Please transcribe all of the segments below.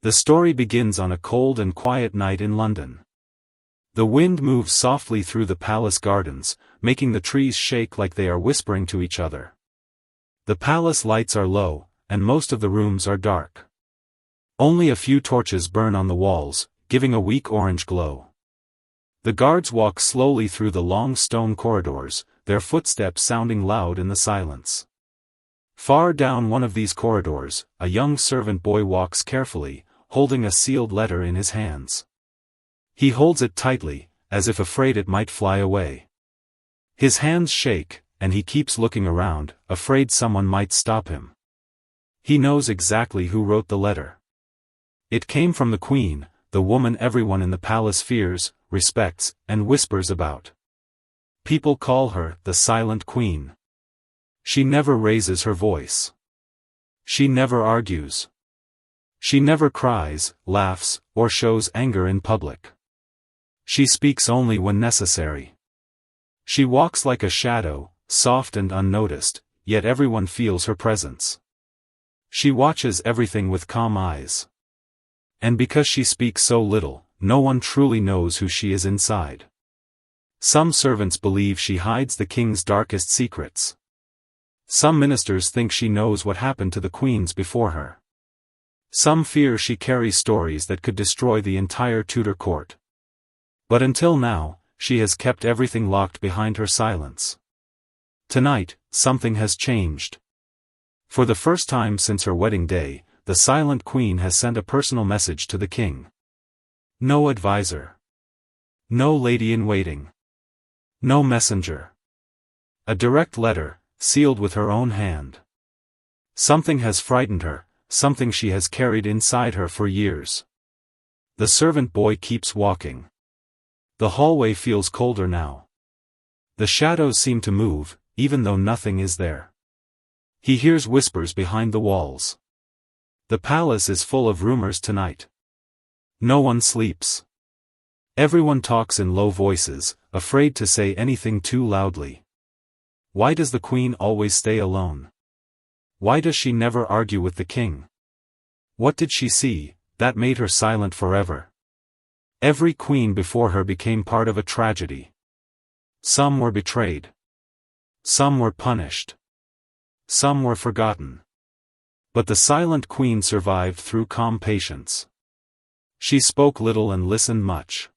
The story begins on a cold and quiet night in London. The wind moves softly through the palace gardens, making the trees shake like they are whispering to each other. The palace lights are low, and most of the rooms are dark. Only a few torches burn on the walls, giving a weak orange glow. The guards walk slowly through the long stone corridors, their footsteps sounding loud in the silence. Far down one of these corridors, a young servant boy walks carefully, holding a sealed letter in his hands. He holds it tightly, as if afraid it might fly away. His hands shake, and he keeps looking around, afraid someone might stop him. He knows exactly who wrote the letter. It came from the Queen, the woman everyone in the palace fears, respects, and whispers about. People call her the Silent Queen. She never raises her voice. She never argues. She never cries, laughs, or shows anger in public. She speaks only when necessary. She walks like a shadow, soft and unnoticed, yet everyone feels her presence. She watches everything with calm eyes. And because she speaks so little, no one truly knows who she is inside. Some servants believe she hides the king's darkest secrets. Some ministers think she knows what happened to the queens before her. Some fear she carries stories that could destroy the entire Tudor court. But until now, she has kept everything locked behind her silence. Tonight, something has changed. For the first time since her wedding day, the Silent Queen has sent a personal message to the king. No advisor. No lady-in-waiting. No messenger. A direct letter, sealed with her own hand. Something has frightened her, something she has carried inside her for years. The servant boy keeps walking. The hallway feels colder now. The shadows seem to move, even though nothing is there. He hears whispers behind the walls. The palace is full of rumors tonight. No one sleeps. Everyone talks in low voices, afraid to say anything too loudly. Why does the queen always stay alone? Why does she never argue with the king? What did she see, that made her silent forever? Every queen before her became part of a tragedy. Some were betrayed. Some were punished. Some were forgotten. But the Silent Queen survived through calm patience. She spoke little and listened much.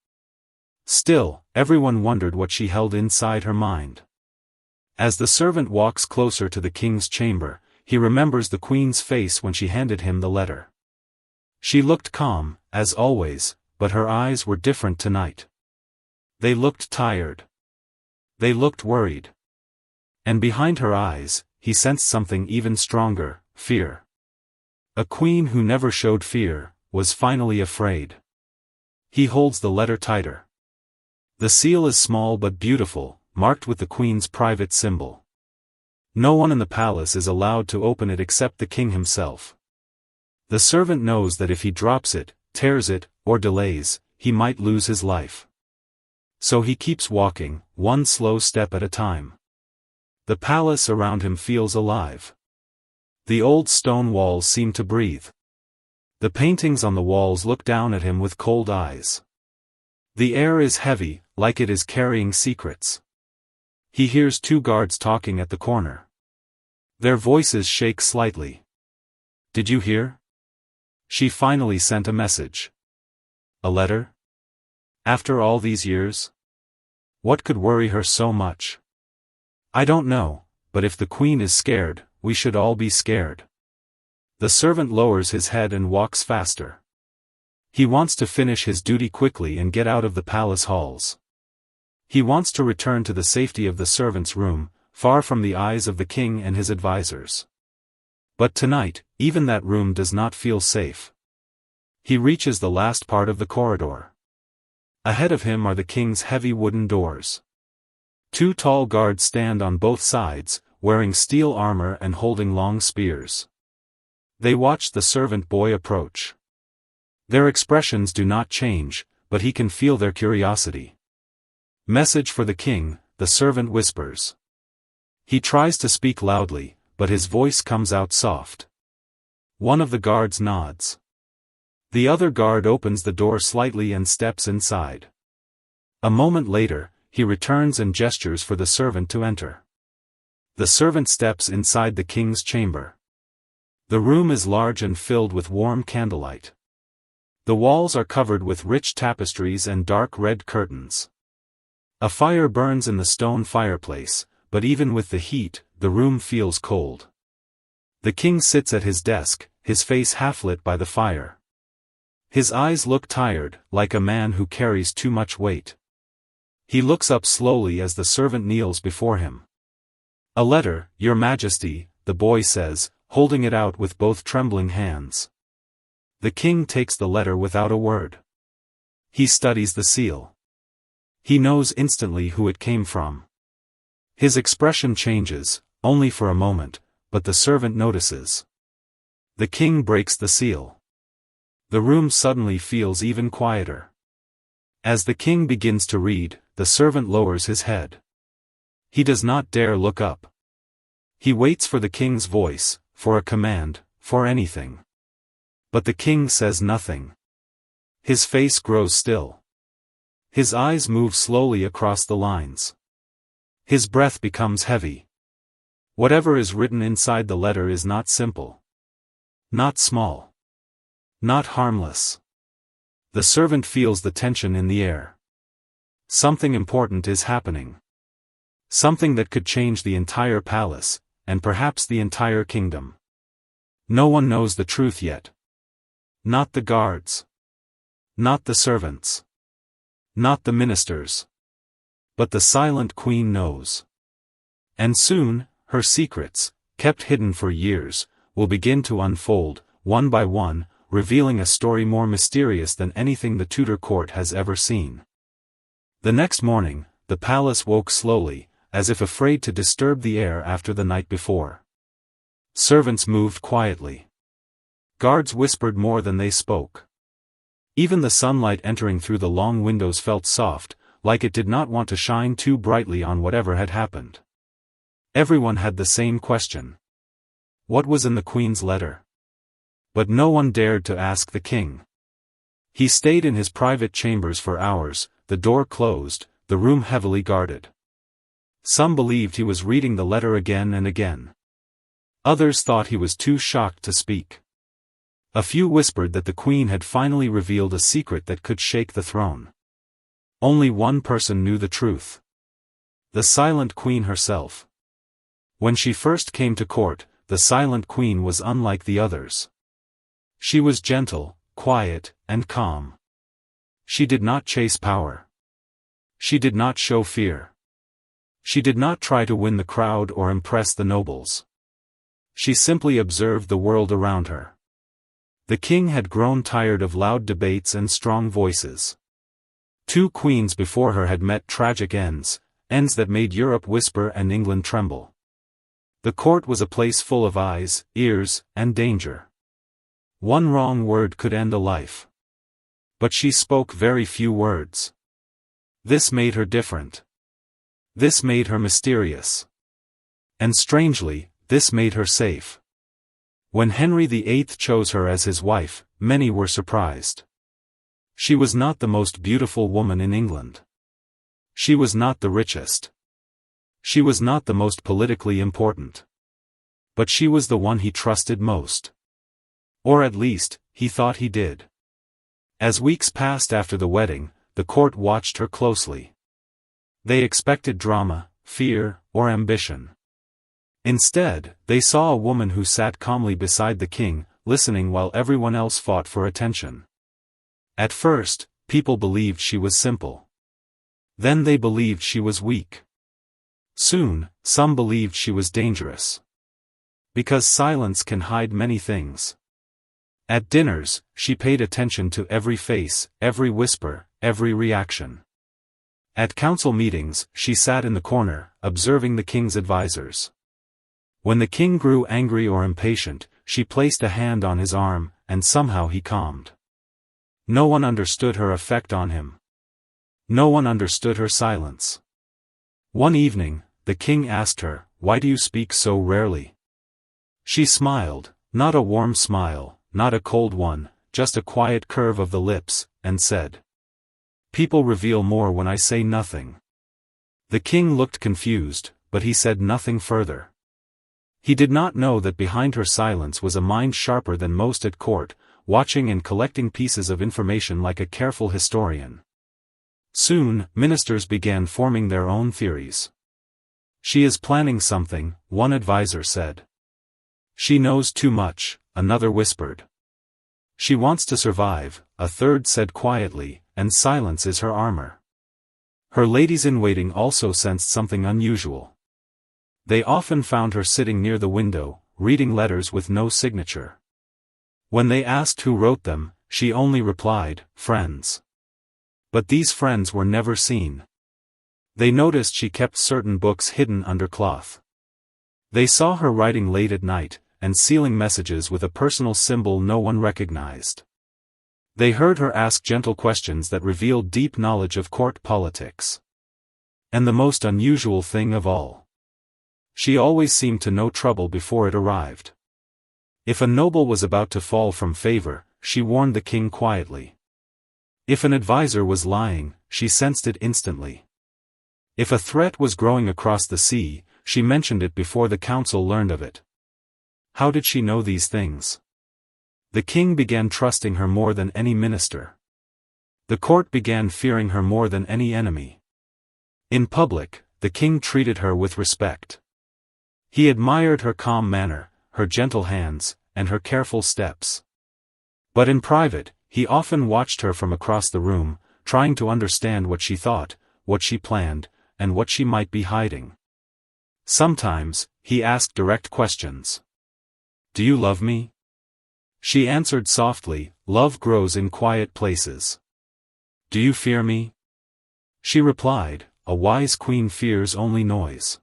Still, everyone wondered what she held inside her mind. As the servant walks closer to the king's chamber, he remembers the queen's face when she handed him the letter. She looked calm, as always, but her eyes were different tonight. They looked tired. They looked worried. And behind her eyes, he sensed something even stronger, fear. A queen who never showed fear, was finally afraid. He holds the letter tighter. The seal is small but beautiful, marked with the queen's private symbol. No one in the palace is allowed to open it except the king himself. The servant knows that if he drops it, tears it, or delays, he might lose his life. So he keeps walking, one slow step at a time. The palace around him feels alive. The old stone walls seem to breathe. The paintings on the walls look down at him with cold eyes. The air is heavy, like it is carrying secrets. He hears two guards talking at the corner. Their voices shake slightly. Did you hear? She finally sent a message. A letter? After all these years? What could worry her so much? I don't know, but if the queen is scared, we should all be scared. The servant lowers his head and walks faster. He wants to finish his duty quickly and get out of the palace halls. He wants to return to the safety of the servant's room, far from the eyes of the king and his advisors. But tonight, even that room does not feel safe. He reaches the last part of the corridor. Ahead of him are the king's heavy wooden doors. Two tall guards stand on both sides, wearing steel armor and holding long spears. They watch the servant boy approach. Their expressions do not change, but he can feel their curiosity. Message for the king, the servant whispers. He tries to speak loudly, but his voice comes out soft. One of the guards nods. The other guard opens the door slightly and steps inside. A moment later, he returns and gestures for the servant to enter. The servant steps inside the king's chamber. The room is large and filled with warm candlelight. The walls are covered with rich tapestries and dark red curtains. A fire burns in the stone fireplace, but even with the heat, the room feels cold. The king sits at his desk, his face half lit by the fire. His eyes look tired, like a man who carries too much weight. He looks up slowly as the servant kneels before him. "A letter, Your Majesty," the boy says, holding it out with both trembling hands. The king takes the letter without a word. He studies the seal. He knows instantly who it came from. His expression changes, only for a moment, but the servant notices. The king breaks the seal. The room suddenly feels even quieter. As the king begins to read, the servant lowers his head. He does not dare look up. He waits for the king's voice, for a command, for anything. But the king says nothing. His face grows still. His eyes move slowly across the lines. His breath becomes heavy. Whatever is written inside the letter is not simple. Not small. Not harmless. The servant feels the tension in the air. Something important is happening. Something that could change the entire palace, and perhaps the entire kingdom. No one knows the truth yet. Not the guards. Not the servants. Not the ministers. But the silent queen knows. And soon, her secrets, kept hidden for years, will begin to unfold, one by one, revealing a story more mysterious than anything the Tudor court has ever seen. The next morning, the palace woke slowly, as if afraid to disturb the air after the night before. Servants moved quietly. Guards whispered more than they spoke. Even the sunlight entering through the long windows felt soft, like it did not want to shine too brightly on whatever had happened. Everyone had the same question. What was in the Queen's letter? But no one dared to ask the king. He stayed in his private chambers for hours, the door closed, the room heavily guarded. Some believed he was reading the letter again and again. Others thought he was too shocked to speak. A few whispered that the Queen had finally revealed a secret that could shake the throne. Only one person knew the truth. The silent Queen herself. When she first came to court, the silent Queen was unlike the others. She was gentle, quiet, and calm. She did not chase power. She did not show fear. She did not try to win the crowd or impress the nobles. She simply observed the world around her. The king had grown tired of loud debates and strong voices. 2 queens before her had met tragic ends, ends that made Europe whisper and England tremble. The court was a place full of eyes, ears, and danger. One wrong word could end a life. But she spoke very few words. This made her different. This made her mysterious. And strangely, this made her safe. When Henry VIII chose her as his wife, many were surprised. She was not the most beautiful woman in England. She was not the richest. She was not the most politically important. But she was the one he trusted most. Or at least, he thought he did. As weeks passed after the wedding, the court watched her closely. They expected drama, fear, or ambition. Instead, they saw a woman who sat calmly beside the king, listening while everyone else fought for attention. At first, people believed she was simple. Then they believed she was weak. Soon, some believed she was dangerous. Because silence can hide many things. At dinners, she paid attention to every face, every whisper, every reaction. At council meetings, she sat in the corner, observing the king's advisors. When the king grew angry or impatient, she placed a hand on his arm, and somehow he calmed. No one understood her effect on him. No one understood her silence. One evening, the king asked her, "Why do you speak so rarely?" She smiled, not a warm smile, not a cold one, just a quiet curve of the lips, and said, "People reveal more when I say nothing." The king looked confused, but he said nothing further. He did not know that behind her silence was a mind sharper than most at court, watching and collecting pieces of information like a careful historian. Soon, ministers began forming their own theories. "She is planning something," one advisor said. "She knows too much," another whispered. "She wants to survive," a third said quietly, "and silence is her armor." Her ladies-in-waiting also sensed something unusual. They often found her sitting near the window, reading letters with no signature. When they asked who wrote them, she only replied, "Friends." But these friends were never seen. They noticed she kept certain books hidden under cloth. They saw her writing late at night, and sealing messages with a personal symbol no one recognized. They heard her ask gentle questions that revealed deep knowledge of court politics. And the most unusual thing of all, she always seemed to know trouble before it arrived. If a noble was about to fall from favor, she warned the king quietly. If an advisor was lying, she sensed it instantly. If a threat was growing across the sea, she mentioned it before the council learned of it. How did she know these things? The king began trusting her more than any minister. The court began fearing her more than any enemy. In public, the king treated her with respect. He admired her calm manner, her gentle hands, and her careful steps. But in private, he often watched her from across the room, trying to understand what she thought, what she planned, and what she might be hiding. Sometimes, he asked direct questions. "Do you love me?" She answered softly, "Love grows in quiet places." "Do you fear me?" She replied, "A wise queen fears only noise."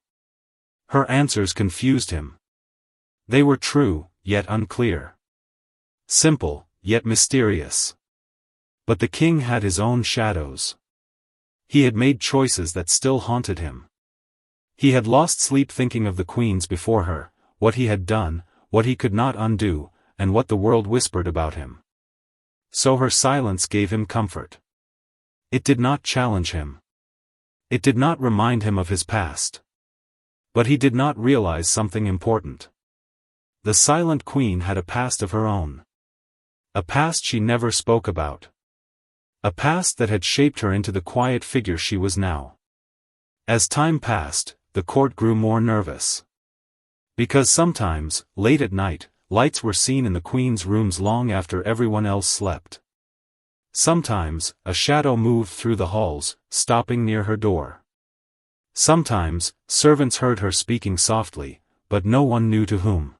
Her answers confused him. They were true, yet unclear. Simple, yet mysterious. But the king had his own shadows. He had made choices that still haunted him. He had lost sleep thinking of the queens before her, what he had done, what he could not undo, and what the world whispered about him. So her silence gave him comfort. It did not challenge him. It did not remind him of his past. But he did not realize something important. The silent queen had a past of her own. A past she never spoke about. A past that had shaped her into the quiet figure she was now. As time passed, the court grew more nervous. Because sometimes, late at night, lights were seen in the queen's rooms long after everyone else slept. Sometimes, a shadow moved through the halls, stopping near her door. Sometimes, servants heard her speaking softly, but no one knew to whom.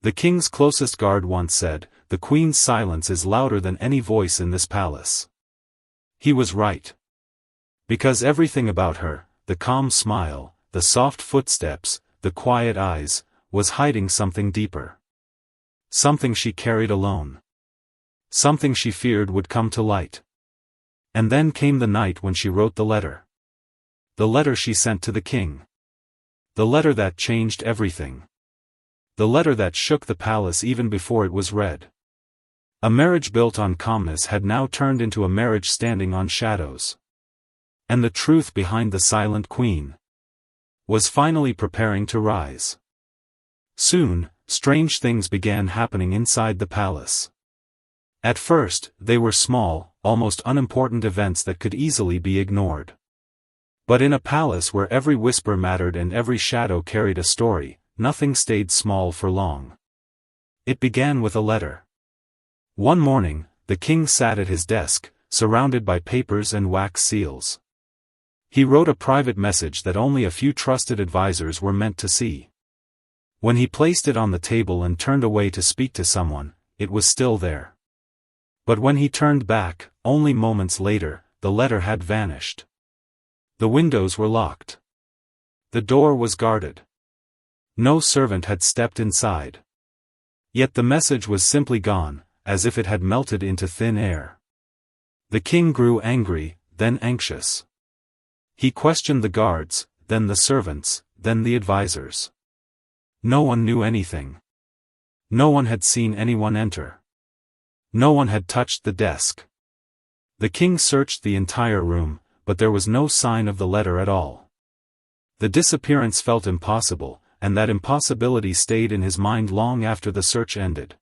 The king's closest guard once said, "The queen's silence is louder than any voice in this palace." He was right. Because everything about her, the calm smile, the soft footsteps, the quiet eyes, was hiding something deeper. Something she carried alone. Something she feared would come to light. And then came the night when she wrote the letter. The letter she sent to the king. The letter that changed everything. The letter that shook the palace even before it was read. A marriage built on calmness had now turned into a marriage standing on shadows. And the truth behind the silent queen was finally preparing to rise. Soon, strange things began happening inside the palace. At first, they were small, almost unimportant events that could easily be ignored. But in a palace where every whisper mattered and every shadow carried a story, nothing stayed small for long. It began with a letter. One morning, the king sat at his desk, surrounded by papers and wax seals. He wrote a private message that only a few trusted advisors were meant to see. When he placed it on the table and turned away to speak to someone, it was still there. But when he turned back, only moments later, the letter had vanished. The windows were locked. The door was guarded. No servant had stepped inside. Yet the message was simply gone, as if it had melted into thin air. The king grew angry, then anxious. He questioned the guards, then the servants, then the advisors. No one knew anything. No one had seen anyone enter. No one had touched the desk. The king searched the entire room, but there was no sign of the letter at all. The disappearance felt impossible, and that impossibility stayed in his mind long after the search ended.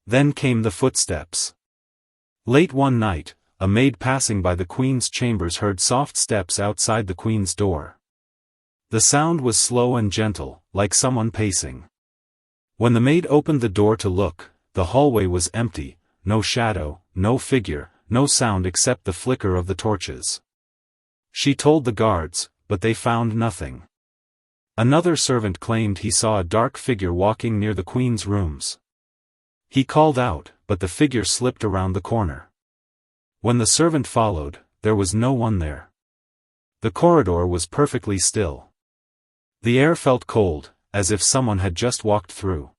Then came the footsteps. Late one night, a maid passing by the queen's chambers heard soft steps outside the queen's door. The sound was slow and gentle, like someone pacing. When the maid opened the door to look, the hallway was empty, no shadow, no figure, no sound except the flicker of the torches. She told the guards, but they found nothing. Another servant claimed he saw a dark figure walking near the queen's rooms. He called out, but the figure slipped around the corner. When the servant followed, there was no one there. The corridor was perfectly still. The air felt cold, as if someone had just walked through.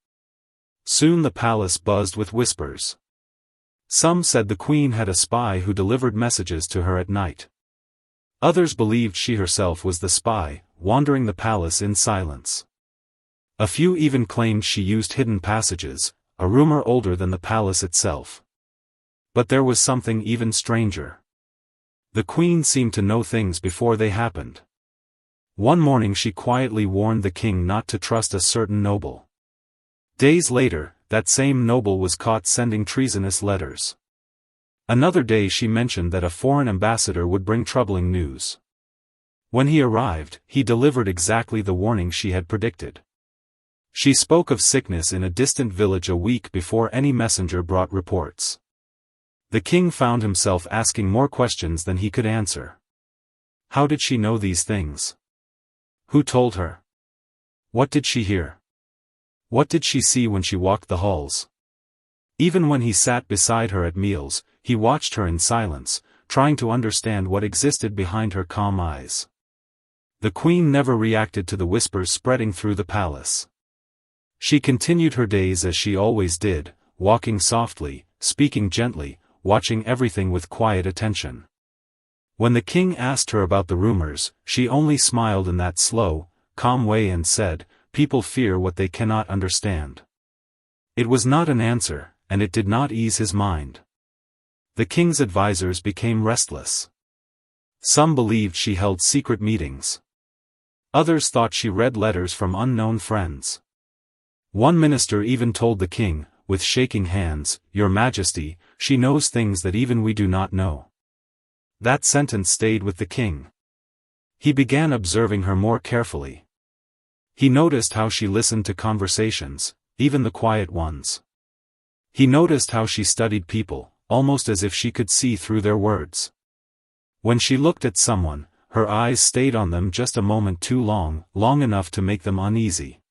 Soon the palace buzzed with whispers. Some said the queen had a spy who delivered messages to her at night. Others believed she herself was the spy, wandering the palace in silence. A few even claimed she used hidden passages, a rumor older than the palace itself. But there was something even stranger. The queen seemed to know things before they happened. One morning she quietly warned the king not to trust a certain noble. Days later, that same noble was caught sending treasonous letters. Another day she mentioned that a foreign ambassador would bring troubling news. When he arrived, he delivered exactly the warning she had predicted. She spoke of sickness in a distant village a week before any messenger brought reports. The king found himself asking more questions than he could answer. How did she know these things? Who told her? What did she hear? What did she see when she walked the halls? Even when he sat beside her at meals, he watched her in silence, trying to understand what existed behind her calm eyes. The queen never reacted to the whispers spreading through the palace. She continued her days as she always did, walking softly, speaking gently, watching everything with quiet attention. When the king asked her about the rumors, she only smiled in that slow, calm way and said, "People fear what they cannot understand." It was not an answer, and it did not ease his mind. The king's advisors became restless. Some believed she held secret meetings. Others thought she read letters from unknown friends. One minister even told the king, with shaking hands, "Your Majesty, she knows things that even we do not know." That sentence stayed with the king. He began observing her more carefully. He noticed how she listened to conversations, even the quiet ones. He noticed how she studied people, almost as if she could see through their words. When she looked at someone, her eyes stayed on them just a moment too long, long enough to make them uneasy.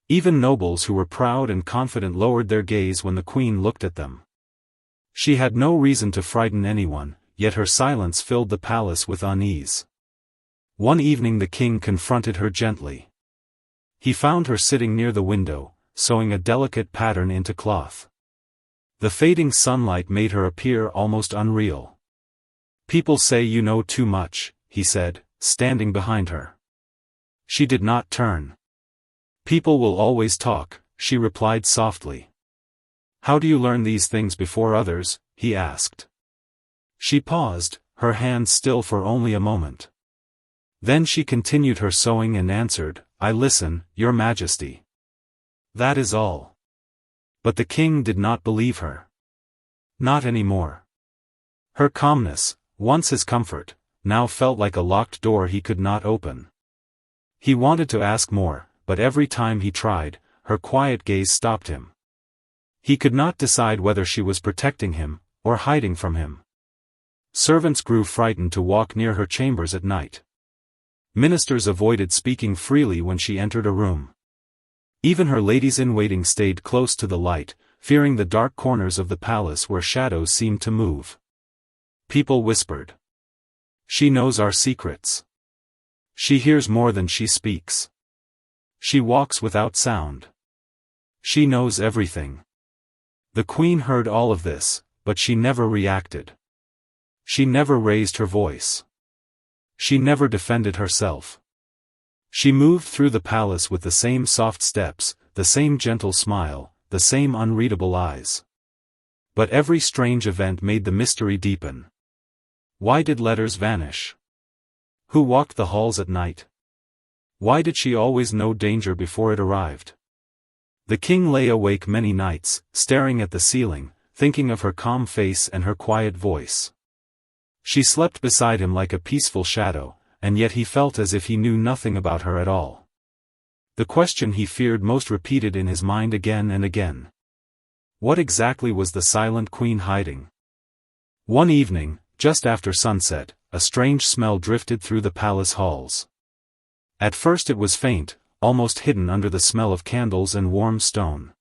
Even nobles who were proud and confident lowered their gaze when the queen looked at them. She had no reason to frighten anyone, yet her silence filled the palace with unease. One evening the king confronted her gently. He found her sitting near the window, sewing a delicate pattern into cloth. The fading sunlight made her appear almost unreal. "People say you know too much," he said, standing behind her. She did not turn. "People will always talk," she replied softly. "How do you learn these things before others?" he asked. She paused, her hands still for only a moment. Then she continued her sewing and answered, "I listen, Your Majesty. That is all." But the king did not believe her. Not anymore. Her calmness, once his comfort, now felt like a locked door he could not open. He wanted to ask more, but every time he tried, her quiet gaze stopped him. He could not decide whether she was protecting him, or hiding from him. Servants grew frightened to walk near her chambers at night. Ministers avoided speaking freely when she entered a room. Even her ladies-in-waiting stayed close to the light, fearing the dark corners of the palace where shadows seemed to move. People whispered. "She knows our secrets. She hears more than she speaks. She walks without sound. She knows everything." The queen heard all of this, but she never reacted. She never raised her voice. She never defended herself. She moved through the palace with the same soft steps, the same gentle smile, the same unreadable eyes. But every strange event made the mystery deepen. Why did letters vanish? Who walked the halls at night? Why did she always know danger before it arrived? The king lay awake many nights, staring at the ceiling, thinking of her calm face and her quiet voice. She slept beside him like a peaceful shadow, and yet he felt as if he knew nothing about her at all. The question he feared most repeated in his mind again and again. What exactly was the silent queen hiding? One evening, just after sunset, a strange smell drifted through the palace halls. At first it was faint, almost hidden under the smell of candles and warm stone.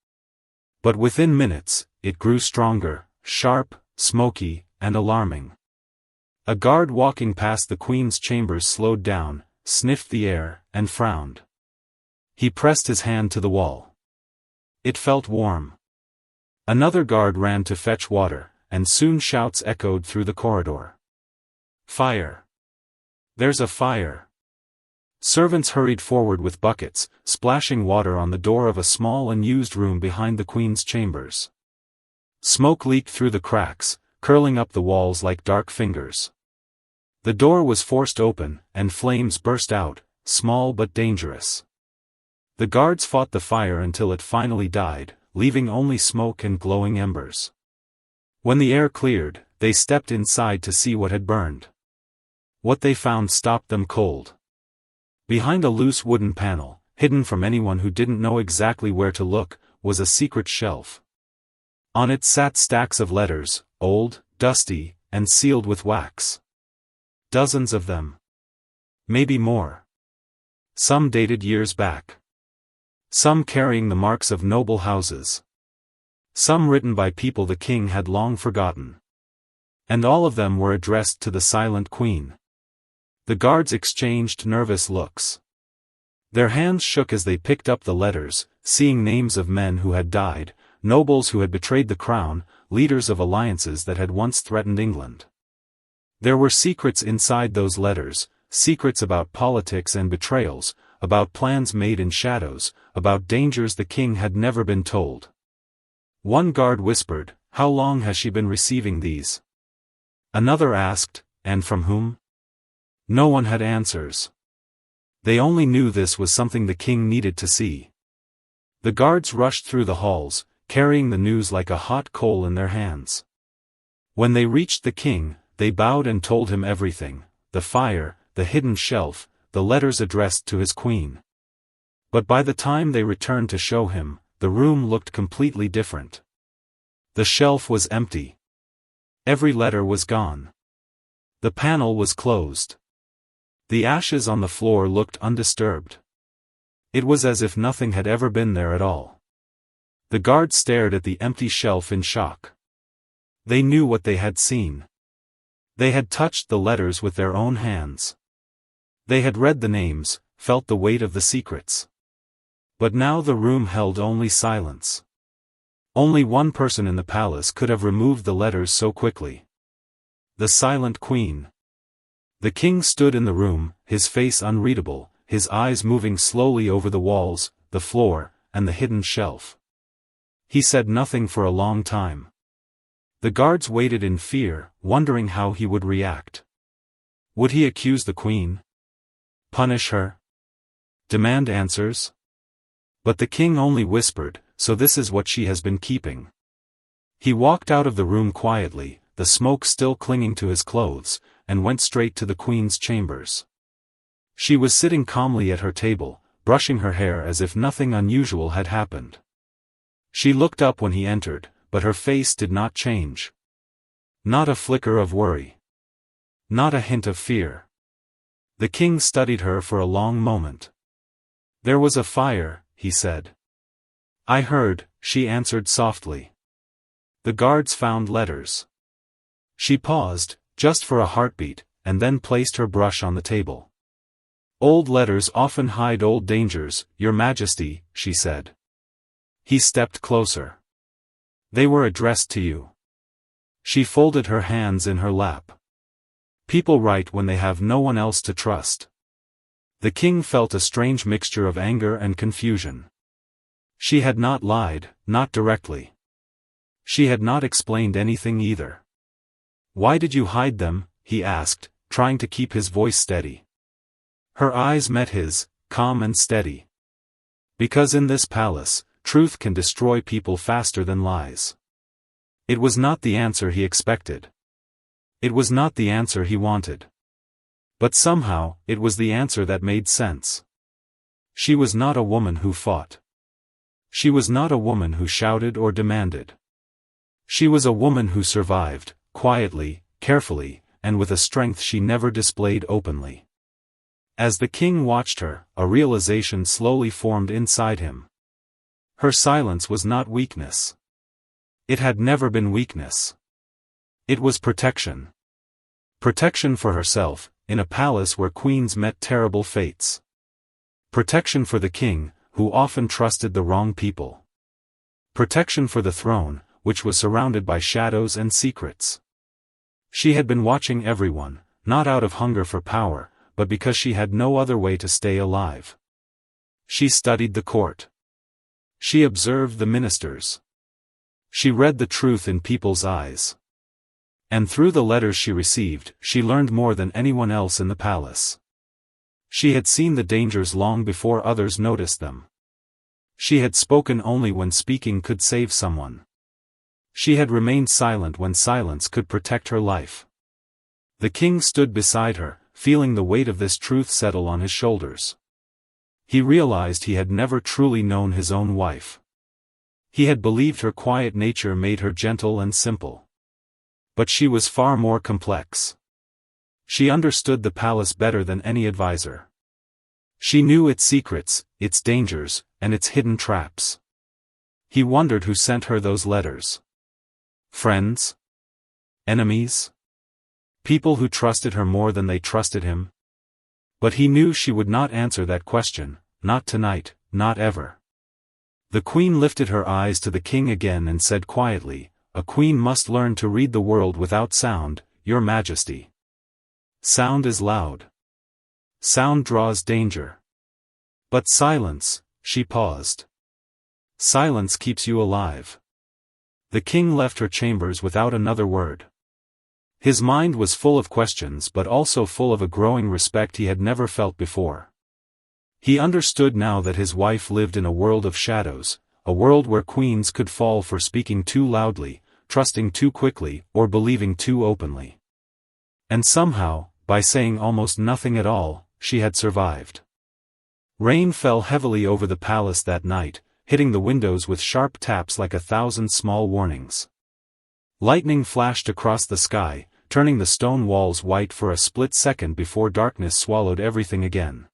But within minutes, it grew stronger, sharp, smoky, and alarming. A guard walking past the queen's chambers slowed down, sniffed the air, and frowned. He pressed his hand to the wall. It felt warm. Another guard ran to fetch water, and soon shouts echoed through the corridor. Fire! There's a fire! Servants hurried forward with buckets, splashing water on the door of a small unused room behind the queen's chambers. Smoke leaked through the cracks, curling up the walls like dark fingers. The door was forced open, and flames burst out, small but dangerous. The guards fought the fire until it finally died, leaving only smoke and glowing embers. When the air cleared, they stepped inside to see what had burned. What they found stopped them cold. Behind a loose wooden panel, hidden from anyone who didn't know exactly where to look, was a secret shelf. On it sat stacks of letters, old, dusty, and sealed with wax. Dozens of them. Maybe more. Some dated years back. Some carrying the marks of noble houses. Some written by people the king had long forgotten. And all of them were addressed to the silent queen. The guards exchanged nervous looks. Their hands shook as they picked up the letters, seeing names of men who had died, nobles who had betrayed the crown, leaders of alliances that had once threatened England. There were secrets inside those letters, secrets about politics and betrayals, about plans made in shadows, about dangers the king had never been told. One guard whispered, "How long has she been receiving these?" Another asked, "And from whom?" No one had answers. They only knew this was something the king needed to see. The guards rushed through the halls, carrying the news like a hot coal in their hands. When they reached the king, they bowed and told him everything: the fire, the hidden shelf, the letters addressed to his queen. But by the time they returned to show him, the room looked completely different. The shelf was empty. Every letter was gone. The panel was closed. The ashes on the floor looked undisturbed. It was as if nothing had ever been there at all. The guards stared at the empty shelf in shock. They knew what they had seen. They had touched the letters with their own hands. They had read the names, felt the weight of the secrets. But now the room held only silence. Only one person in the palace could have removed the letters so quickly. The silent queen. The king stood in the room, his face unreadable, his eyes moving slowly over the walls, the floor, and the hidden shelf. He said nothing for a long time. The guards waited in fear, wondering how he would react. Would he accuse the queen? Punish her? Demand answers? But the king only whispered, "So this is what she has been keeping." He walked out of the room quietly, the smoke still clinging to his clothes, and went straight to the queen's chambers. She was sitting calmly at her table, brushing her hair as if nothing unusual had happened. She looked up when he entered, but her face did not change. Not a flicker of worry. Not a hint of fear. The king studied her for a long moment. "There was a fire," he said. "I heard," she answered softly. "The guards found letters." She paused, just for a heartbeat, and then placed her brush on the table. "Old letters often hide old dangers, Your Majesty," she said. He stepped closer. "They were addressed to you." She folded her hands in her lap. People write when they have no one else to trust. The king felt a strange mixture of anger and confusion. She had not lied, not directly. She had not explained anything either. "Why did you hide them?" he asked, trying to keep his voice steady. Her eyes met his, calm and steady. "Because in this palace, truth can destroy people faster than lies." It was not the answer he expected. It was not the answer he wanted. But somehow, it was the answer that made sense. She was not a woman who fought. She was not a woman who shouted or demanded. She was a woman who survived, quietly, carefully, and with a strength she never displayed openly. As the king watched her, a realization slowly formed inside him. Her silence was not weakness. It had never been weakness. It was protection. Protection for herself, in a palace where queens met terrible fates. Protection for the king, who often trusted the wrong people. Protection for the throne, which was surrounded by shadows and secrets. She had been watching everyone, not out of hunger for power, but because she had no other way to stay alive. She studied the court. She observed the ministers. She read the truth in people's eyes. And through the letters she received, she learned more than anyone else in the palace. She had seen the dangers long before others noticed them. She had spoken only when speaking could save someone. She had remained silent when silence could protect her life. The king stood beside her, feeling the weight of this truth settle on his shoulders. He realized he had never truly known his own wife. He had believed her quiet nature made her gentle and simple. But she was far more complex. She understood the palace better than any advisor. She knew its secrets, its dangers, and its hidden traps. He wondered who sent her those letters. Friends? Enemies? People who trusted her more than they trusted him? But he knew she would not answer that question, not tonight, not ever. The queen lifted her eyes to the king again and said quietly, "A queen must learn to read the world without sound, Your Majesty. Sound is loud. Sound draws danger. But silence," she paused. "Silence keeps you alive." The king left her chambers without another word. His mind was full of questions but also full of a growing respect he had never felt before. He understood now that his wife lived in a world of shadows, a world where queens could fall for speaking too loudly, trusting too quickly, or believing too openly. And somehow, by saying almost nothing at all, she had survived. Rain fell heavily over the palace that night, hitting the windows with sharp taps like 1,000 small warnings. Lightning flashed across the sky, turning the stone walls white for a split second before darkness swallowed everything again.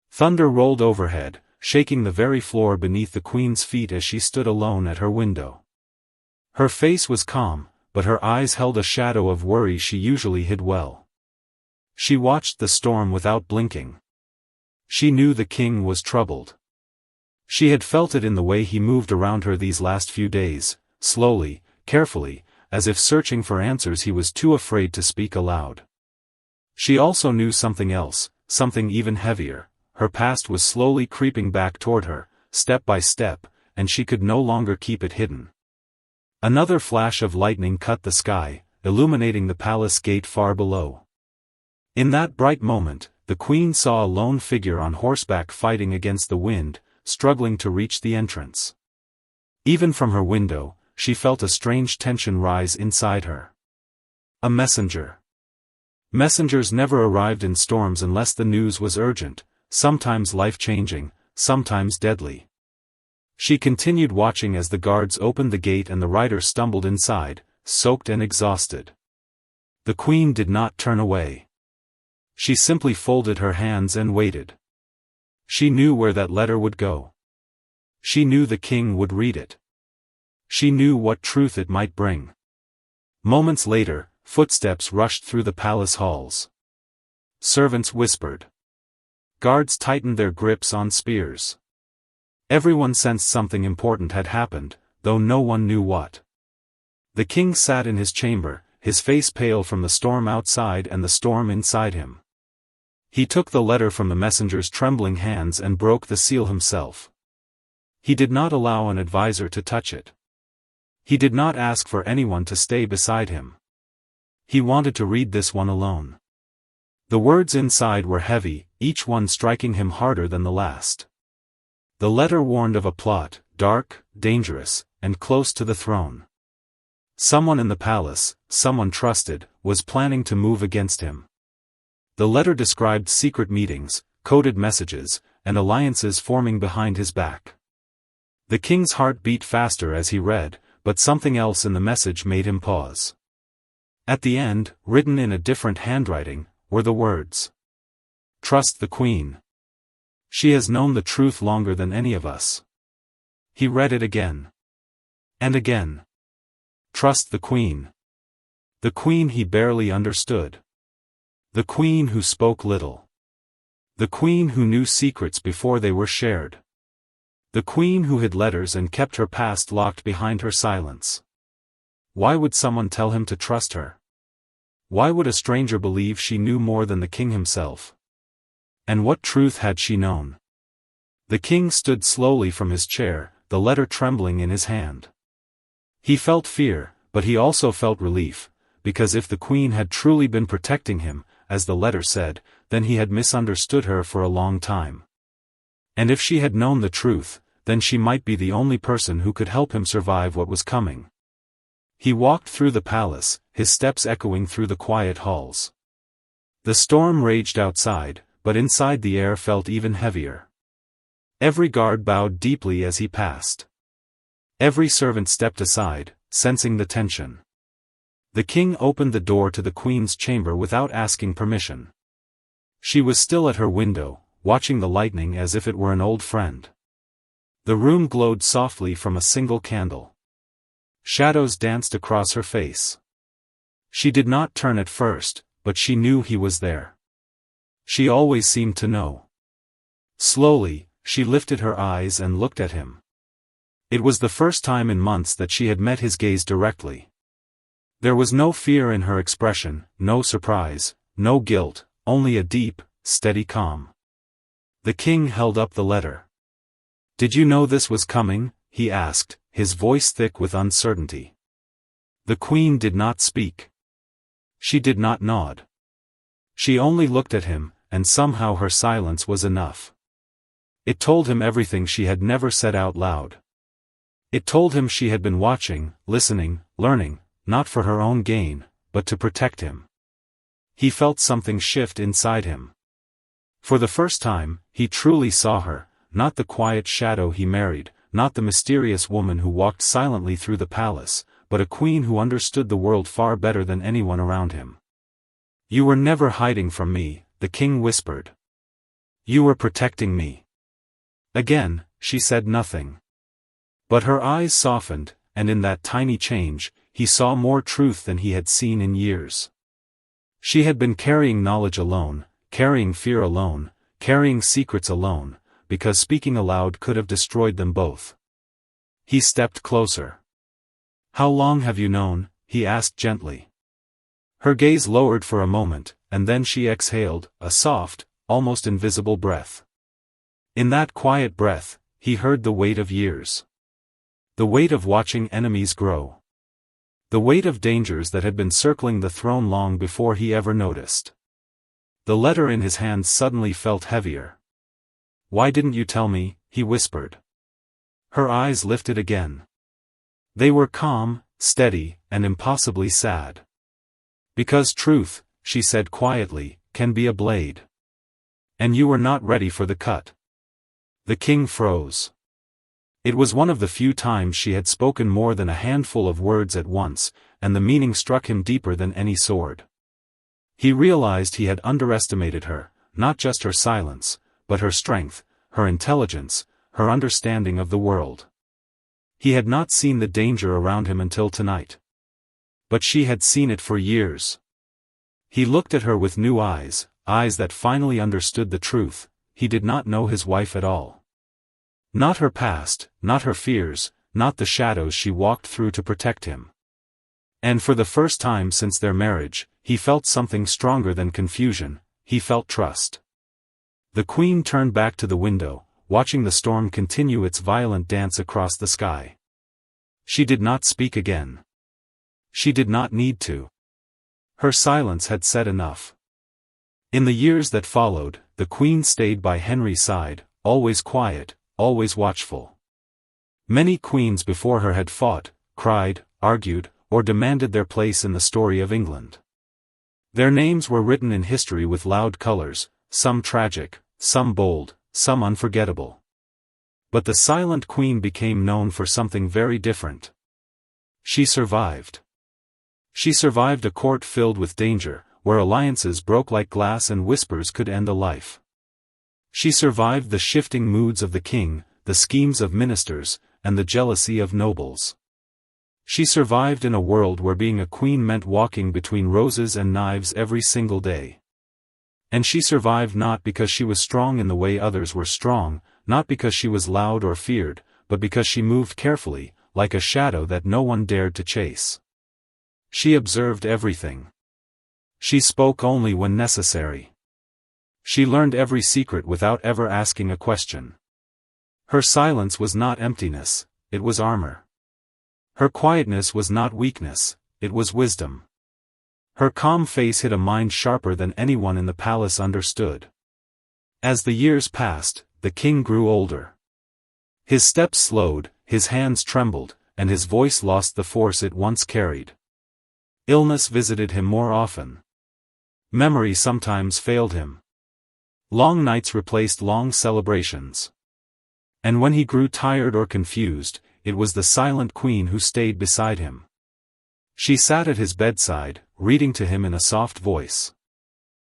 Thunder rolled overhead, shaking the very floor beneath the queen's feet as she stood alone at her window. Her face was calm, but her eyes held a shadow of worry she usually hid well. She watched the storm without blinking. She knew the king was troubled. She had felt it in the way he moved around her these last few days, slowly, carefully, as if searching for answers he was too afraid to speak aloud. She also knew something else, something even heavier. Her past was slowly creeping back toward her, step by step, and she could no longer keep it hidden. Another flash of lightning cut the sky, illuminating the palace gate far below. In that bright moment, the queen saw a lone figure on horseback fighting against the wind, struggling to reach the entrance. Even from her window, she felt a strange tension rise inside her. A messenger. Messengers never arrived in storms unless the news was urgent, sometimes life-changing, sometimes deadly. She continued watching as the guards opened the gate and the rider stumbled inside, soaked and exhausted. The queen did not turn away. She simply folded her hands and waited. She knew where that letter would go. She knew the king would read it. She knew what truth it might bring. Moments later, footsteps rushed through the palace halls. Servants whispered. Guards tightened their grips on spears. Everyone sensed something important had happened, though no one knew what. The king sat in his chamber, his face pale from the storm outside and the storm inside him. He took the letter from the messenger's trembling hands and broke the seal himself. He did not allow an advisor to touch it. He did not ask for anyone to stay beside him. He wanted to read this one alone. The words inside were heavy, each one striking him harder than the last. The letter warned of a plot, dark, dangerous, and close to the throne. Someone in the palace, someone trusted, was planning to move against him. The letter described secret meetings, coded messages, and alliances forming behind his back. The king's heart beat faster as he read, but something else in the message made him pause. At the end, written in a different handwriting, were the words, "Trust the Queen. She has known the truth longer than any of us." He read it again. And again. Trust the Queen. The Queen he barely understood. The Queen who spoke little. The Queen who knew secrets before they were shared. The Queen who hid letters and kept her past locked behind her silence. Why would someone tell him to trust her? Why would a stranger believe she knew more than the king himself? And what truth had she known? The king stood slowly from his chair, the letter trembling in his hand. He felt fear, but he also felt relief, because if the Queen had truly been protecting him, as the letter said, then he had misunderstood her for a long time. And if she had known the truth, then she might be the only person who could help him survive what was coming. He walked through the palace, his steps echoing through the quiet halls. The storm raged outside, but inside the air felt even heavier. Every guard bowed deeply as he passed. Every servant stepped aside, sensing the tension. The king opened the door to the Queen's chamber without asking permission. She was still at her window, watching the lightning as if it were an old friend. The room glowed softly from a single candle. Shadows danced across her face. She did not turn at first, but she knew he was there. She always seemed to know. Slowly, she lifted her eyes and looked at him. It was the first time in months that she had met his gaze directly. There was no fear in her expression, no surprise, no guilt, only a deep, steady calm. The king held up the letter. "Did you know this was coming?" he asked, his voice thick with uncertainty. The Queen did not speak. She did not nod. She only looked at him, and somehow her silence was enough. It told him everything she had never said out loud. It told him she had been watching, listening, learning, not for her own gain, but to protect him. He felt something shift inside him. For the first time, he truly saw her, not the quiet shadow he married, not the mysterious woman who walked silently through the palace, but a queen who understood the world far better than anyone around him. "You were never hiding from me," the king whispered. "You were protecting me." Again, she said nothing. But her eyes softened, and in that tiny change, he saw more truth than he had seen in years. She had been carrying knowledge alone, carrying fear alone, carrying secrets alone, because speaking aloud could have destroyed them both. He stepped closer. "How long have you known?" he asked gently. Her gaze lowered for a moment, and then she exhaled, a soft, almost invisible breath. In that quiet breath, he heard the weight of years. The weight of watching enemies grow. The weight of dangers that had been circling the throne long before he ever noticed. The letter in his hand suddenly felt heavier. "Why didn't you tell me?" he whispered. Her eyes lifted again. They were calm, steady, and impossibly sad. "Because truth," she said quietly, "can be a blade. And you were not ready for the cut." The king froze. It was one of the few times she had spoken more than a handful of words at once, and the meaning struck him deeper than any sword. He realized he had underestimated her, not just her silence, but her strength, her intelligence, her understanding of the world. He had not seen the danger around him until tonight. But she had seen it for years. He looked at her with new eyes, eyes that finally understood the truth. He did not know his wife at all. Not her past, not her fears, not the shadows she walked through to protect him. And for the first time since their marriage, he felt something stronger than confusion, he felt trust. The Queen turned back to the window, watching the storm continue its violent dance across the sky. She did not speak again. She did not need to. Her silence had said enough. In the years that followed, the Queen stayed by Henry's side, always quiet, always watchful. Many queens before her had fought, cried, argued, or demanded their place in the story of England. Their names were written in history with loud colors, some tragic, some bold, some unforgettable. But the silent Queen became known for something very different. She survived. She survived a court filled with danger, where alliances broke like glass and whispers could end a life. She survived the shifting moods of the king, the schemes of ministers, and the jealousy of nobles. She survived in a world where being a queen meant walking between roses and knives every single day. And she survived not because she was strong in the way others were strong, not because she was loud or feared, but because she moved carefully, like a shadow that no one dared to chase. She observed everything. She spoke only when necessary. She learned every secret without ever asking a question. Her silence was not emptiness, it was armor. Her quietness was not weakness, it was wisdom. Her calm face hid a mind sharper than anyone in the palace understood. As the years passed, the king grew older. His steps slowed, his hands trembled, and his voice lost the force it once carried. Illness visited him more often. Memory sometimes failed him. Long nights replaced long celebrations. And when he grew tired or confused, it was the silent Queen who stayed beside him. She sat at his bedside, reading to him in a soft voice.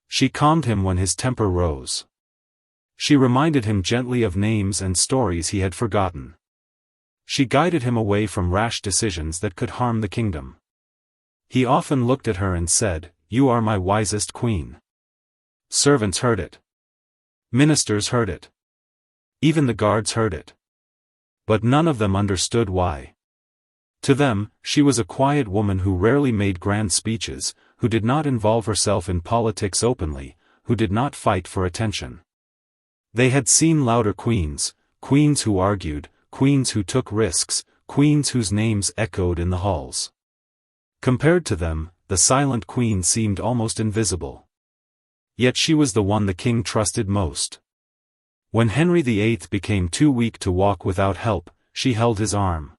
She calmed him when his temper rose. She reminded him gently of names and stories he had forgotten. She guided him away from rash decisions that could harm the kingdom. He often looked at her and said, "You are my wisest queen." Servants heard it. Ministers heard it. Even the guards heard it. But none of them understood why. To them, she was a quiet woman who rarely made grand speeches, who did not involve herself in politics openly, who did not fight for attention. They had seen louder queens, queens who argued, queens who took risks, queens whose names echoed in the halls. Compared to them, the silent queen seemed almost invisible. Yet she was the one the king trusted most. When Henry VIII became too weak to walk without help, she held his arm.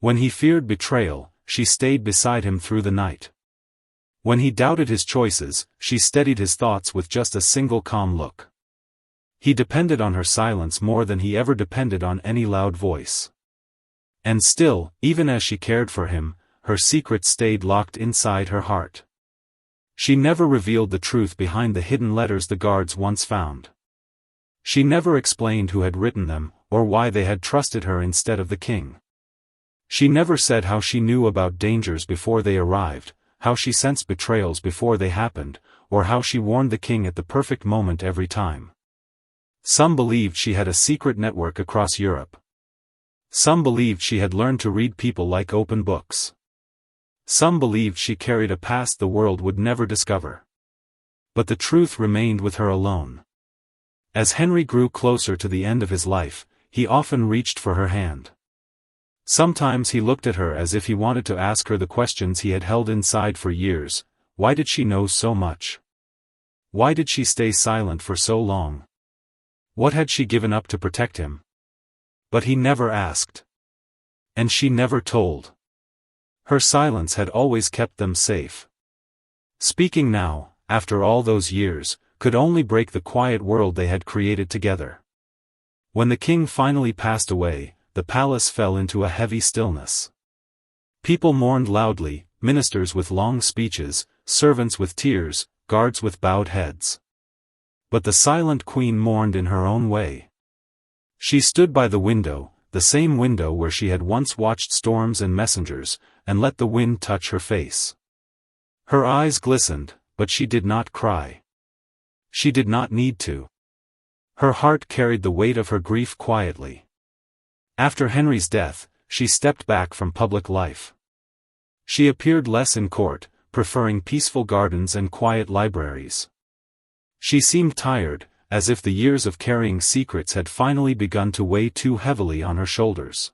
When he feared betrayal, she stayed beside him through the night. When he doubted his choices, she steadied his thoughts with just a single calm look. He depended on her silence more than he ever depended on any loud voice. And still, even as she cared for him, her secrets stayed locked inside her heart. She never revealed the truth behind the hidden letters the guards once found. She never explained who had written them, or why they had trusted her instead of the king. She never said how she knew about dangers before they arrived, how she sensed betrayals before they happened, or how she warned the king at the perfect moment every time. Some believed she had a secret network across Europe. Some believed she had learned to read people like open books. Some believed she carried a past the world would never discover. But the truth remained with her alone. As Henry grew closer to the end of his life, he often reached for her hand. Sometimes he looked at her as if he wanted to ask her the questions he had held inside for years. Why did she know so much? Why did she stay silent for so long? What had she given up to protect him? But he never asked. And she never told. Her silence had always kept them safe. Speaking now, after all those years, could only break the quiet world they had created together. When the king finally passed away, the palace fell into a heavy stillness. People mourned loudly, ministers with long speeches, servants with tears, guards with bowed heads. But the silent queen mourned in her own way. She stood by the window, the same window where she had once watched storms and messengers, and let the wind touch her face. Her eyes glistened, but she did not cry. She did not need to. Her heart carried the weight of her grief quietly. After Henry's death, she stepped back from public life. She appeared less in court, preferring peaceful gardens and quiet libraries. She seemed tired, as if the years of carrying secrets had finally begun to weigh too heavily on her shoulders.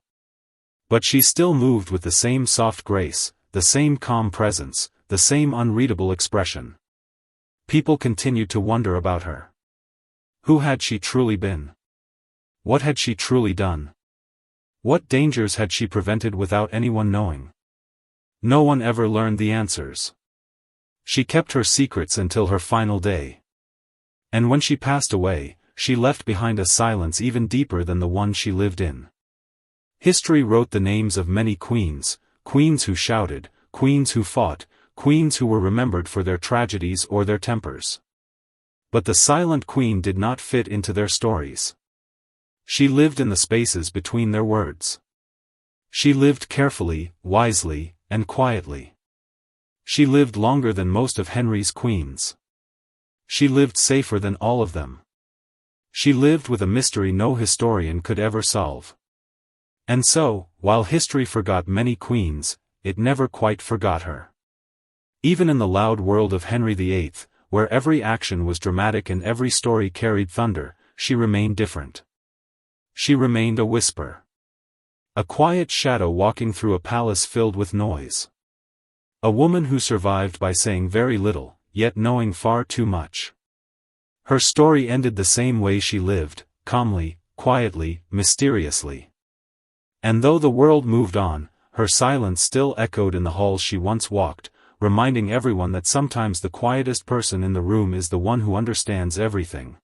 But she still moved with the same soft grace, the same calm presence, the same unreadable expression. People continued to wonder about her. Who had she truly been? What had she truly done? What dangers had she prevented without anyone knowing? No one ever learned the answers. She kept her secrets until her final day. And when she passed away, she left behind a silence even deeper than the one she lived in. History wrote the names of many queens, queens who shouted, queens who fought, queens who were remembered for their tragedies or their tempers. But the silent queen did not fit into their stories. She lived in the spaces between their words. She lived carefully, wisely, and quietly. She lived longer than most of Henry's queens. She lived safer than all of them. She lived with a mystery no historian could ever solve. And so, while history forgot many queens, it never quite forgot her. Even in the loud world of Henry VIII, where every action was dramatic and every story carried thunder, she remained different. She remained a whisper. A quiet shadow walking through a palace filled with noise. A woman who survived by saying very little, yet knowing far too much. Her story ended the same way she lived, calmly, quietly, mysteriously. And though the world moved on, her silence still echoed in the halls she once walked, reminding everyone that sometimes the quietest person in the room is the one who understands everything.